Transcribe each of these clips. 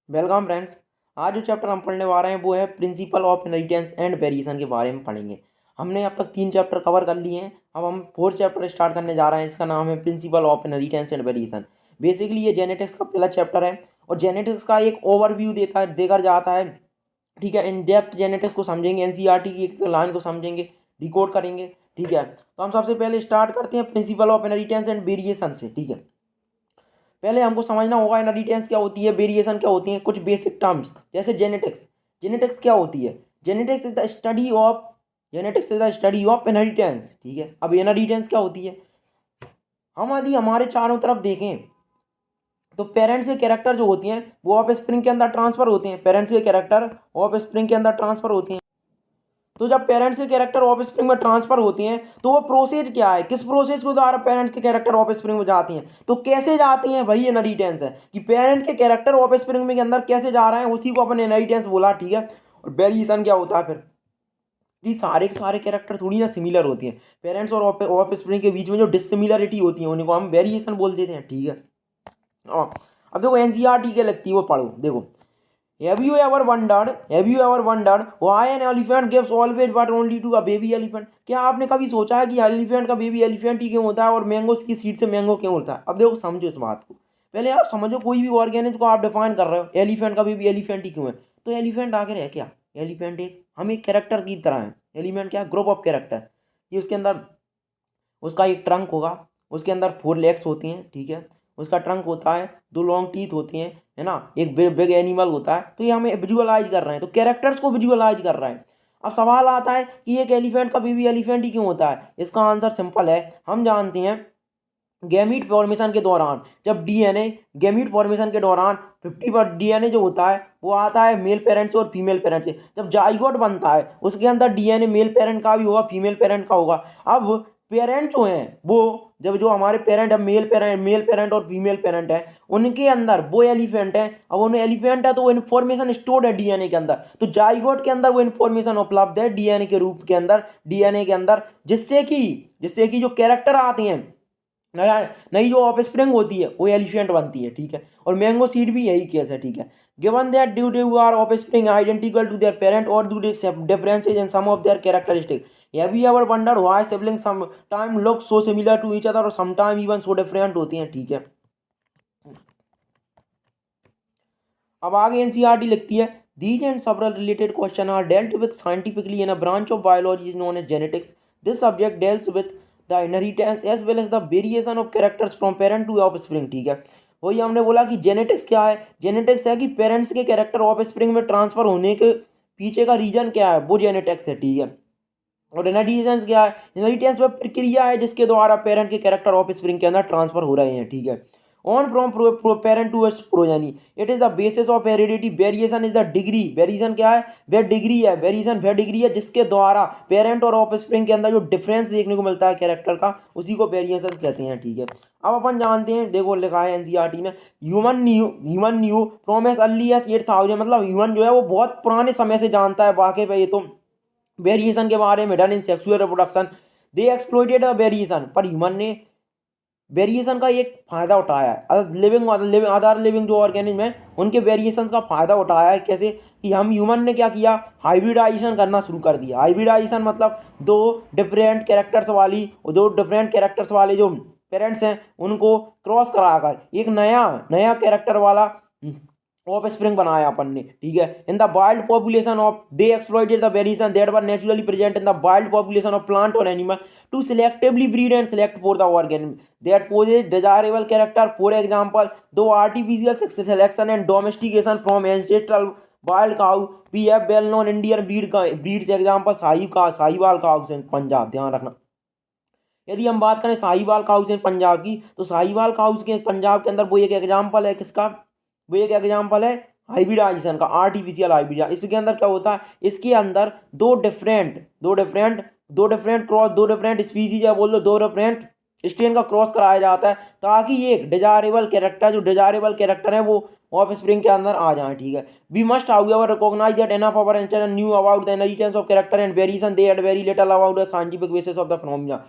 Welcome friends. आज जो chapter हम पढ़ने वाले हैं वो है principle of inheritance and variation के बारे में पढ़ेंगे। हमने अब तक 3 चैप्टर कवर कर लिए हैं। अब हम 4th चैप्टर स्टार्ट करने जा रहे हैं। इसका नाम है principle of inheritance and variation. Basically ये जेनेटिक्स का पहला चैप्टर है और जेनेटिक्स का एक ओवरव्यू देकर जाता है। ठीक है, इन डेप्थ जेनेटिक्स को समझेंगे, एनसीईआरटी की एक लाइन को समझेंगे, डिकोड करेंगे। ठीक है, तो हम सबसे पहले स्टार्ट करते हैं principle of inheritance and variation से। ठीक है, पहले हमको समझना होगा इनहेरिटेंस क्या होती है, वेरिएशन क्या होती है, कुछ बेसिक टर्म्स जैसे जेनेटिक्स। जेनेटिक्स क्या होती है? Genetics is the study of genetics is the study of inheritance. ठीक है, अब इनहेरिटेंस क्या होती है? हम यदि हमारे चारों तरफ देखें तो पेरेंट्स के कैरेक्टर जो होती हैं वो ऑफ स्प्रिंग के अंदर ट्रांसफर होते हैं। पेरेंट्स के कैरेक्टर ऑफ स्प्रिंग के अंदर ट्रांसफर होते हैं। तो जब पेरेंट्स के कैरेक्टर ऑफ स्प्रिंग में ट्रांसफर होते हैं तो वो प्रोसेस क्या है, किस प्रोसेस के द्वारा पेरेंट्स के कैरेक्टर ऑफ स्प्रिंग में जाती हैं, तो कैसे जाती हैं, वही इनहेरिटेंस है कि पेरेंट के कैरेक्टर ऑफ स्प्रिंग में के अंदर कैसे जा रहे हैं, उसी को अपन इनहेरिटेंस बोला। ठीक है, और वेरिएशन क्या होता है फिर कि सारे के सारे कैरेक्टर थोड़ी ना सिमिलर होती हैं। पेरेंट्स और ऑफ स्प्रिंग के बीच में जो डिसिमिलरिटी होती है उनको हम वेरिएशन बोल देते हैं। ठीक है, अब देखो एनसीईआरटी क्या लगती है वो पढ़ो। देखो, Have you ever wondered why an elephant gives always but only to a baby elephant? क्या आपने कभी सोचा है कि एलिफेंट का बेबी एलिफेंट ही क्यों होता है और मैंगो की सीड से मैंगो क्यों होता है? अब देखो समझो इस बात को। पहले आप समझो, कोई भी ऑर्गेनिज को आप डिफाइन कर रहे हो, एलिफेंट का बेबी एलिफेंट ही क्यों है? तो एलिफेंट आखिर है क्या? एलिफेंट एक कैरेक्टर की तरह है। एलिफेंट क्या? Group of character. ये उसके अंदर उसका एक ट्रंक होगा, उसके अंदर 4 लेग्स होती हैं। ठीक है, उसका ट्रंक होता है, 2 लॉन्ग टीथ होती हैं, है ना, एक बिग एनिमल होता है। तो ये हमें विजुअलाइज कर रहे हैं, तो कैरेक्टर्स को विजुअलाइज कर रहे हैं। अब सवाल आता है कि एक एलिफेंट का बेबी एलिफेंट ही क्यों होता है? इसका आंसर सिंपल है। हम जानते हैं गैमीट फॉर्मेशन के दौरान जब डीएनए गैमीट फॉर्मेशन के दौरान 50 डीएनए जो होता है वो आता है मेल पेरेंट से और फीमेल पेरेंट से। जब जाइगोट बनता है उसके अंदर डीएनए मेल पेरेंट का भी होगा, फीमेल पेरेंट का होगा। अब पेरेंट जो हैं वो, जब जो हमारे पेरेंट है, मेल पेरेंट और फीमेल पेरेंट है, उनके अंदर वो एलिफेंट है। अब उन्हें एलिफेंट है तो वो इन्फॉर्मेशन स्टोर्ड है डीएनए के अंदर, तो जाइगोट के अंदर वो इन्फॉर्मेशन उपलब्ध है डीएनए के रूप के अंदर, डीएनए के अंदर, जिससे कि जो कैरेक्टर आते हैं, नई जो ऑफ स्प्रिंग होती है वो एलिफेंट बनती है। ठीक है, और मैंगो सीड भी यही केस है। ठीक है, given that due to are offspring identical to their parent और due differences in some of their characteristic, have you ever wonder why siblings some time look so similar to each other और some time even so different होती हैं? ठीक है, अब आगे NCERT लिखती है these and several related question are dealt with scientifically in a branch of biology known as genetics. This subject deals with the inheritance as well as the variation of characters from parent to offspring. ठीक है, वही हमने बोला कि genetics क्या है। Genetics है कि पेरेंट्स के कैरेक्टर ऑफ स्प्रिंग में ट्रांसफर होने के पीछे का रीजन क्या है, वो जेनेटिक्स है। ठीक है, और इनहेरिटेंस क्या है? इनहेरिटेंस वह प्रक्रिया है जिसके द्वारा पेरेंट के कैरेक्टर ऑफ स्प्रिंग के अंदर ट्रांसफर हो रहे हैं। ठीक है, on from parent to progeny, it is the basis of heredity. Variation is the degree, variation क्या है? वह डिग्री है, वेरिएशन वह डिग्री है जिसके द्वारा पेरेंट और ऑफ स्प्रिंग के अंदर जो डिफरेंस देखने को मिलता है कैरेक्टर का, उसी को वेरिएशन कहते हैं। ठीक है, अब अपन जानते हैं, देखो लिखा है एनसीईआरटी ने, human new from S early S 8000, मतलब ह्यूमन जो है वो बहुत पुराने समय से जानता है वाकई पे ये तो वेरिएशन के बारे में, done in sexual reproduction. They exploited variation, पर ह्यूमन ने वेरिएशन का एक फायदा उठाया है। अदर लिविंग जो ऑर्गेनिज्म है उनके वेरिएशन का फायदा उठाया है। कैसे कि हम ह्यूमन ने क्या किया, हाइब्रिडाइजेशन करना शुरू कर दिया। हाइब्रिडाइजेशन मतलब दो डिफरेंट कैरेक्टर्स वाले जो पेरेंट्स हैं उनको क्रॉस कराकर एक नया नया कैरेक्टर वाला ऑफ स्प्रिंग बनाया अपन ने। ठीक है, in the wild population of they exploited the variation that were naturally present in the wild population of plant और animal to selectively breed and select for the organism that possess desirable character. For example, though artificial selection and domestication from ancestral wild cow, we have well known Indian breeds example Sahiwal cows in Punjab. ध्यान रखना, यदि हम बात करें Sahiwal cows in Punjab की, तो Sahiwal cows के पंजाब के अंदर वो एक एग्जाम्पल है किसका, वो एक एग्जाम्पल है हाइब्रिडाइजेशन का, आर्टिफिशियल हाइब्रिड। इसके अंदर क्या होता है, इसके अंदर दो डिफरेंट स्पीसीज है, बोल दो, दो डिफरेंट स्ट्रेन का क्रॉस कराया जाता है ताकि एक डिजायरेबल कैरेक्टर है वो ऑफ स्प्रिंग के अंदर आ जाए। ठीक है, we must however recognise that enough our ancestors knew about the inheritance of character and variation, they had very little about the scientific basis of the phenomena.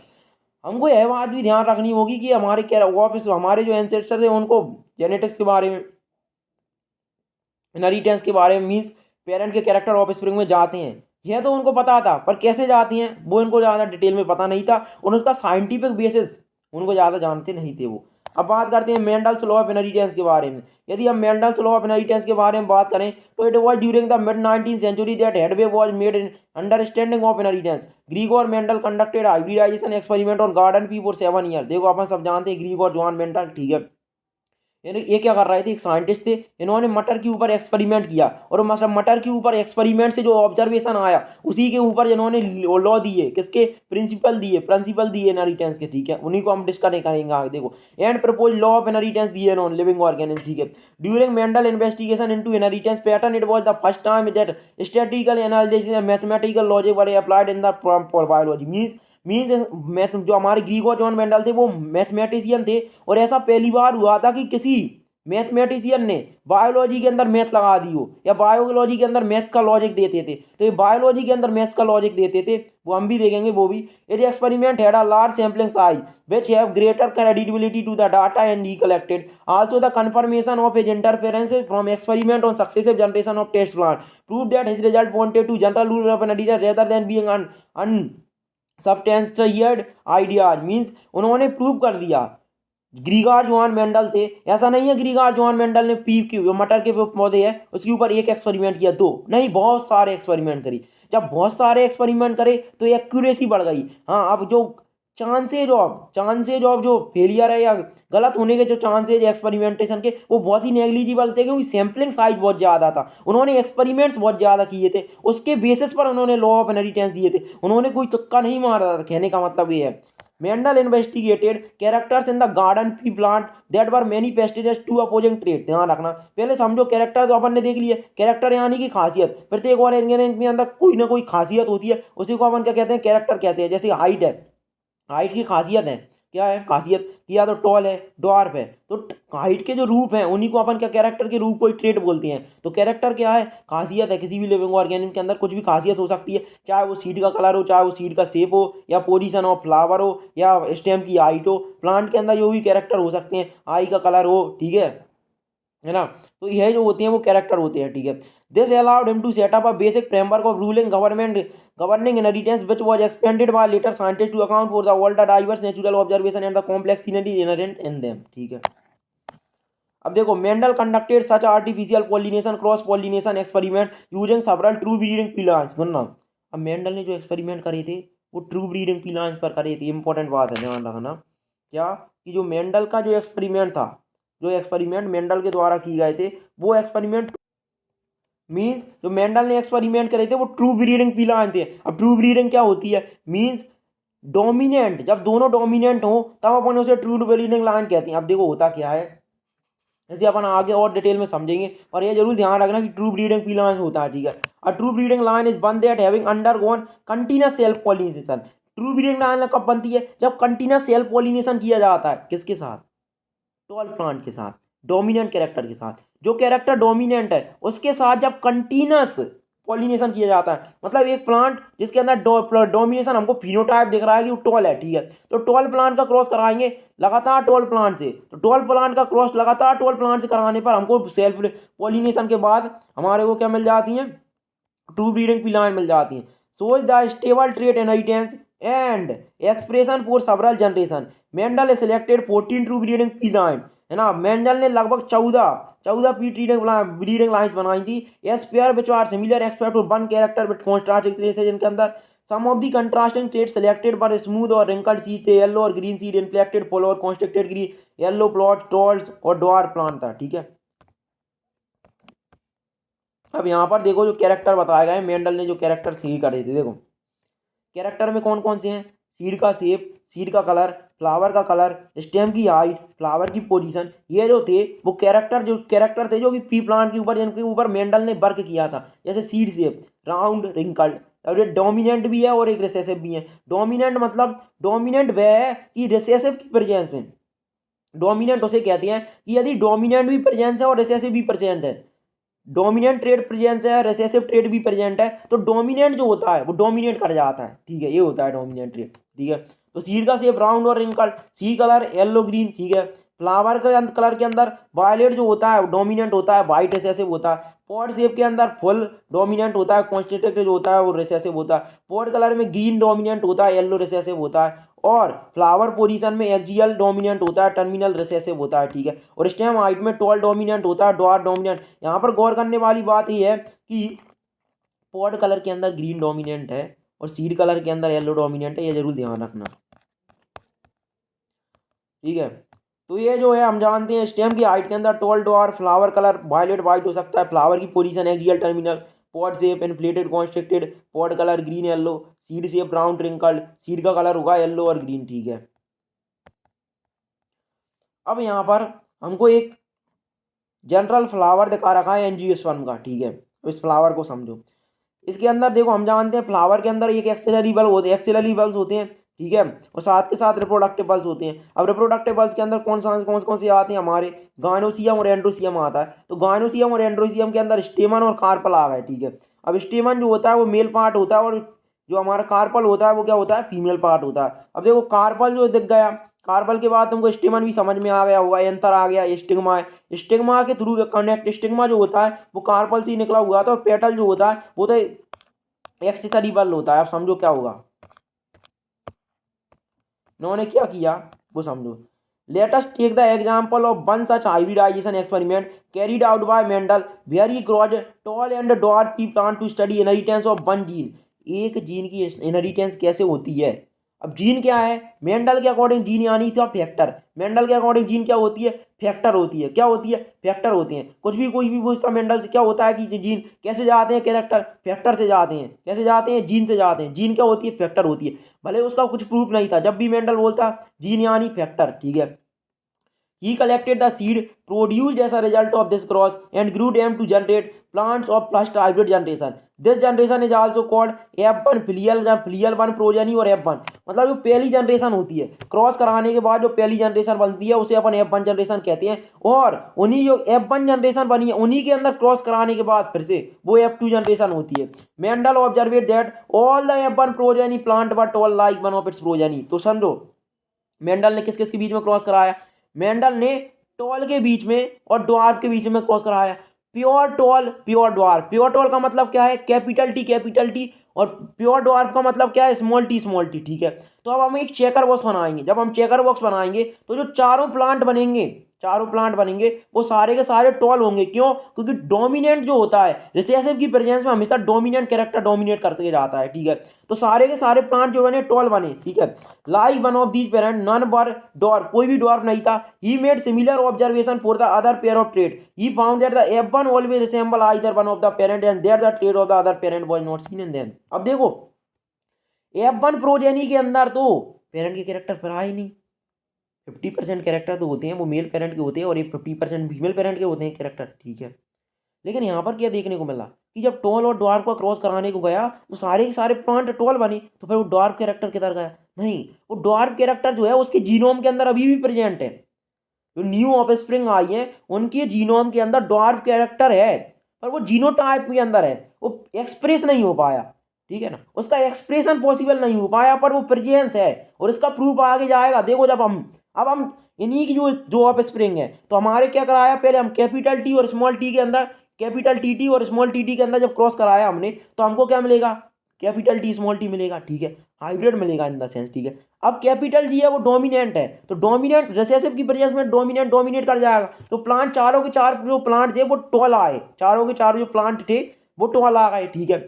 हमको यह बात भी ध्यान रखनी होगी कि हमारे जो एंसेस्टर्स हैं उनको जेनेटिक्स के बारे में इनहेरिटेंस के बारे में, मीन्स पेरेंट के कैरेक्टर ऑफ स्प्रिंग में जाते हैं, यह तो उनको पता था, पर कैसे जाती हैं वो इनको ज़्यादा डिटेल में पता नहीं था और उसका साइंटिफिक बेसिस उनको ज़्यादा जानते नहीं थे वो। अब बात करते हैं मेंडल्स लॉ ऑफ इनहेरिटेंस के बारे में। यदि हम मेंडल्स लॉ ऑफ इनहेरिटेंस के बारे में बात करें तो it was during the mid 19th century that headway was made in understanding of inheritance. Gregor Mendel conducted hybridisation experiment on garden pea for 7 year. देखो अपन सब जानते हैं ग्रीगोर जॉन मेंडल, ठीक है। ये क्या कर रहे थे, एक साइंटिस्ट थे, इन्होंने मटर के ऊपर एक्सपेरिमेंट किया और मतलब मटर के ऊपर एक्सपेरिमेंट से जो ऑब्जर्वेशन आया उसी के ऊपर इन्होंने लॉ दिए, किसके, प्रिंसिपल दिए इनहेरिटेंस के, ठीक है। उन्हीं को हम डिस्कस करेंगे आगे। देखो and propose law of inheritance दिए इन्होंने लिविंग ऑर्गेनिज्म, ठीक है। During Mendel investigation into inheritance pattern it was the first time that statistical analysis and mathematical logic were applied in the biology. Means जो हमारे Gregor John Mendel थे वो mathematician थे और ऐसा पहली बार हुआ था कि किसी मैथमेटिशियन ने बायोलॉजी के अंदर मैथ लगा दी हो या बायोलॉजी के अंदर मैथ्स का लॉजिक देते थे, तो ये बायोलॉजी के अंदर मैथ्स का लॉजिक देते थे, वो हम भी देखेंगे वो भी। It experiment had a large sampling size which have greater credibility to the data and he collected. Also the confirmation of his interference from experiment on successive generation of test plant proved that his result pointed to general rule of inheritance rather than being unsubstantiated ideas। Means उन्होंने prove कर दिया, ग्रीगर John Mendel थे, ऐसा नहीं है ग्रीगर John Mendel ने पीप की मटर के पौधे है उसके ऊपर एक एक्सपेरिमेंट किया, दो नहीं, बहुत सारे एक्सपेरिमेंट करी। जब बहुत सारे एक्सपेरिमेंट करे तो एक्यूरेसी बढ़ गई। हाँ, अब जो चांसेज ऑफ जो फेलियर है या गलत होने के जो चांसेज एक्सपेरिमेंटेशन के वो बहुत ही नेग्लिजिबल थे, क्योंकि सैम्पलिंग साइज बहुत ज़्यादा था, उन्होंने एक्सपेरिमेंट्स बहुत ज़्यादा किए थे, उसके बेसिस पर उन्होंने लॉ ऑफ इनहेरिटेंस दिए थे, उन्होंने कोई तुक्का नहीं मारा था। कहने का मतलब ये है Mendel investigated characters in the garden pea plant that were manifested as two opposing trait. ध्यान रखना, पहले समझो कैरेक्टर तो अपन ने देख लिया, कैरेक्टर यानी कि खासियत, प्रत्येक ऑर्गेनिज्म के अंदर कोई ना कोई खासियत होती है, उसी को अपन क्या कहते हैं, कैरेक्टर कहते हैं। जैसे हाइट है, हाइट की खासियत है, क्या है खासियत कि या तो टॉल है, ड्वार्फ है, तो हाइट के जो रूप हैं उन्हीं को अपन क्या कैरेक्टर के रूप को ही ट्रेट बोलते हैं। तो कैरेक्टर क्या है, खासियत है, किसी भी लिविंग ऑर्गेनिज्म के अंदर कुछ भी खासियत हो सकती है, चाहे वो सीड का कलर हो, चाहे वो सीड का शेप हो, या पोजीशन ऑफ फ्लावर हो, या स्टेम की हाइट हो। प्लांट के अंदर जो भी कैरेक्टर हो सकते हैं, आई का कलर हो, ठीक है ना, तो यह जो होते हैं वो कैरेक्टर होते हैं, ठीक है। This allowed him to set up a basic framework of ruling governing inheritance which was expanded by later scientists to account for the all the diverse natural observation and the complex scenery inherent in them, ठीक है। अब देखो Mendel conducted such artificial pollination cross pollination experiment using several true breeding plants. सुनना, अब Mendel ने जो experiment करे थे वो ट्रू ब्रीडिंग प्लांट्स पर करे थे। इंपॉर्टेंट बात है, ध्यान रखना क्या, कि जो मेंडल का जो एक्सपेरिमेंट था, जो एक्सपेरिमेंट मेंडल के द्वारा किए गए थे वो एक्सपेरिमेंट मीन्स जो मेंडल ने एक्सपेरिमेंट करे थे वो ट्रू ब्रीडिंग प्लांट थे। अब ट्रू ब्रीडिंग क्या होती है, मीन्स डोमिनेंट, जब दोनों डोमिनेंट हो तब अपन उसे ट्रू ब्रीडिंग लाइन कहते हैं। अब देखो होता क्या है, जैसे अपन आगे और डिटेल में समझेंगे, और ये जरूर ध्यान रखना कि ट्रू ब्रीडिंग प्लांट होता है, ठीक है। A true breeding line is one that having undergone continuous self pollination. True breeding line कब बनती है, जब कंटीन्यूअस सेल्फ पॉलिनेशन किया जाता है, किसके साथ, टॉल प्लांट के साथ, डोमिनेंट कैरेक्टर के साथ। जो कैरेक्टर डोमिनेंट है उसके साथ जब कंटीन्यूअस पॉलिनेशन किया जाता है, मतलब एक प्लांट जिसके अंदर डोमिनेशन हमको फिनोटाइप दिख रहा है कि वो टॉल है, ठीक है, तो टॉल प्लांट का क्रॉस कराएंगे लगातार टॉल प्लांट से, तो टॉल प्लांट का क्रॉस लगातार टॉल प्लांट से कराने पर हमको सेल्फ पॉलिनेशन के बाद हमारे को क्या मिल जाती हैं, ट्रू ब्रीडिंग प्लांट मिल जाती हैं। सोच the stable trait inheritance and expression for several generation. Mendel selected 14 true breeding plant, है ना। मेंडल ने लगभग 14 ब्रीडिंग लाइन्स बनाई थी। As pair which are similar expect to one character with contrasting traits, जिनके अंदर some of the contrasting traits selected पर smooth और रिंकल्ड सीड थे, येलो और ग्रीन सीड, इन्फ्लेक्टेड फॉल और constricted green, yellow plot, talls और dwarf plant था, ठीक है। अब यहाँ पर देखो जो कैरेक्टर बताए गए, मेंडल ने जो कैरेक्टर सी करे थे, देखो कैरेक्टर में कौन कौन से हैं, सीड का शेप, सीड का कलर, फ्लावर का कलर, स्टेम की हाइट, फ्लावर की पोजीशन, ये जो थे वो कैरेक्टर थे जो कि पी प्लांट के ऊपर, जिनके ऊपर मेंडल ने वर्क किया था। जैसे सीड शेप, राउंड, रिंकल्ड, और ये डोमिनेंट भी है और एक रिसेसिव भी है। डोमिनेंट मतलब डोमिनेंट वह है कि रिसेसिव की प्रेजेंस में, डोमिनेंट उसे कहते हैं कि यदि डोमिनेंट भी प्रेजेंस है और रिसेसिव भी प्रेजेंट है, डोमिनेंट ट्रेड प्रेजेंस है, रिसेसिव ट्रेड भी प्रेजेंट है, तो डोमिनेंट जो होता है वो डोमिनेट कर जाता है, ठीक है, ये होता है डोमिनेंट ट्रेड, ठीक है। तो सीड का शेप राउंड और wrinkled, seed colour yellow green, ठीक है। फ्लावर के कलर के अंदर वायलेट जो होता है वो डोमिनेंट होता है, वाइट रिसेसिव होता है। पॉड शेप के अंदर फुल डोमिनेंट होता है, कॉन्स्टिट्यूटेड जो होता है वो रिसेसिव होता है। पॉड कलर में ग्रीन डोमिनेंट होता है, येलो रिसेसिव होता है। और फ्लावर पोजीशन में एक्जियल डोमिनेंट होता है, टर्मिनल रिसेसिव होता है, ठीक है। और स्टेम हाइट में टॉल डोमिनेंट होता है, डॉट डोमिनेंट। यहाँ पर गौर करने वाली बात यह है कि पॉड कलर के अंदर ग्रीन डोमिनेंट है और सीड कलर के अंदर येलो डोमिनेंट है, ये जरूर ध्यान रखना, ठीक है। तो ये जो है हम जानते हैं स्टेम की हाइट के अंदर tall dwarf, flower colour violet white हो सकता है, फ्लावर की position axial terminal, pod shape inflated constricted, pod colour green yellow, seed shape brown wrinkled, seed का कलर होगा येलो और ग्रीन, ठीक है। अब यहाँ पर हमको एक जनरल फ्लावर दिखा रखा है एंजियोस्पर्म का, ठीक है। तो इस फ्लावर को समझो। इसके अंदर देखो हम जानते हैं फ्लावर के अंदर एक एक्सिलरी बल्ब होते हैं, एक्सिलरी बल्ब होते हैं, ठीक है। और साथ के साथ रिप्रोडक्टिव बल्ब होते हैं। अब रिप्रोडक्टिव बल्ब के अंदर कौन से आते हैं, हमारे गायनोसियम और एंड्रोसियम आता है। तो गायनोसियम और एंड्रोसियम के अंदर स्टेमन और कार्पल आ गए, ठीक है। अब स्टेमन जो होता है वो मेल पार्ट होता है और जो हमारा कार्पल होता है वो क्या होता है, फीमेल पार्ट होता है। अब देखो कार्पल जो दिख गया, कार्पल के बाद तुमको स्टेमन भी समझ में आ गया होगा, एंथर आ गया, स्टिग्मा है। स्टिग्मा के थ्रू कनेक्ट, स्टिग्मा जो होता है वो कार्पल से ही निकला हुआ था। और पेटल जो होता है वो तो एक्सेसरी बल्ब होता है। आप समझो क्या होगा, इन्होंने क्या किया वो समझो। Let us take the example of one such hybridisation experiment carried out by Mendel where he grows tall and dwarf pea plant to study inheritance of one gene. एक जीन की इनहेरिटेंस कैसे होती है। अब जीन क्या है, Mendel के according gene यानी क्या, फैक्टर। मेंडल के अकॉर्डिंग जीन क्या होती है, फैक्टर होती है। क्या होती है, फैक्टर होती हैं। कोई भी पूछता मेंडल से क्या होता है कि जीन कैसे जाते हैं, कैरेक्टर फैक्टर से जाते हैं। कैसे जाते हैं, जीन से जाते हैं। जीन क्या होती है, फैक्टर होती है। भले उसका कुछ प्रूफ नहीं था, जब भी मेंडल बोलता जीन यानी फैक्टर, ठीक है। He collected the seed produced as a result of this cross and grew them to generate plants of first hybrid generation. This generation is also called F1 filial 1 progeny और F1 मतलब जो पहली generation होती है, cross कराने के बाद जो पहली जनरेशन बनती है उसे अपन F1 जनरेशन कहते हैं। और उन्हीं जो F1 जनरेशन बनी है उन्हीं के अंदर क्रॉस कराने के बाद फिर से वो F2 जनरेशन होती है। Mendel observed that all the F1 progeny plant but all like one of its progeny. तो समझो मेंडल ने किस किस के बीच में क्रॉस कराया, मेंडल ने टॉल के बीच में और ड्वार्फ के बीच में क्रॉस कराया। Pure tall pure dwarf, pure tall का मतलब क्या है, कैपिटल टी, और प्योर ड्वार्फ का मतलब क्या है, स्मॉल टी, ठीक है। तो अब हम एक चेकर बॉक्स बनाएंगे। जब हम चेकर बॉक्स बनाएंगे तो जो चारों प्लांट बनेंगे वो सारे के सारे टॉल होंगे। क्यों, क्योंकि डोमिनेंट जो होता है रिसेसिव की प्रेजेंस में हमेशा डोमिनेंट कैरेक्टर डोमिनेट करते जाता है, ठीक है। तो सारे के सारे प्लांट जो बने टॉल बने, ठीक है। Like one of these parent none were dwarf, कोई भी डॉर्फ नहीं था। He made similar observation for the other pair of trait. He found that the F1 always resemble either one of the parent and that the trait of the other parent was not seen in them. अब देखो F1 progeny के अंदर तो parent के character फिर आए नहीं। 50% character तो होते हैं वो मेल पेरेंट के होते हैं और ये 50% फीमेल पेरेंट के होते हैं कैरेक्टर, ठीक है। लेकिन यहाँ पर क्या देखने को मिला कि जब टॉल और ड्वार्फ का क्रॉस कराने को गया तो सारे के सारे प्लांट टॉल बने, तो फिर वो ड्वार्फ कैरेक्टर किधर गया, नहीं वो ड्वार्फ कैरेक्टर जो है उसके जीनोम के अंदर अभी भी प्रेजेंट है। जो न्यू ऑफस्प्रिंग आई है उनके जीनोम के अंदर ड्वार्फ कैरेक्टर है, पर वो जीनोटाइप के अंदर है, वो एक्सप्रेस नहीं हो पाया, ठीक है ना। उसका एक्सप्रेशन पॉसिबल नहीं हो पाया पर वो प्रेजेंस है और इसका प्रूफ आगे जाएगा। देखो जब हम इन्हीं की जो ऑफस्प्रिंग है तो हमारे क्या कराया, पहले हम कैपिटल टी और स्मॉल टी के अंदर, कैपिटल टी और स्मॉल टी के अंदर जब क्रॉस कराया हमने तो हमको क्या मिलेगा, कैपिटल टी स्मॉल टी मिलेगा, ठीक है। हाइब्रिड मिलेगा इन द सेंस, ठीक है। अब कैपिटल टी है वो डोमिनेंट है, तो डोमिनेंट रिसेसिव की प्रेजेंस में डोमिनेट कर जाएगा। तो प्लांट चारों के चार जो प्लांट थे वो टॉल आए, चारों के चार जो प्लांट थे वो टॉल आ गए, ठीक है।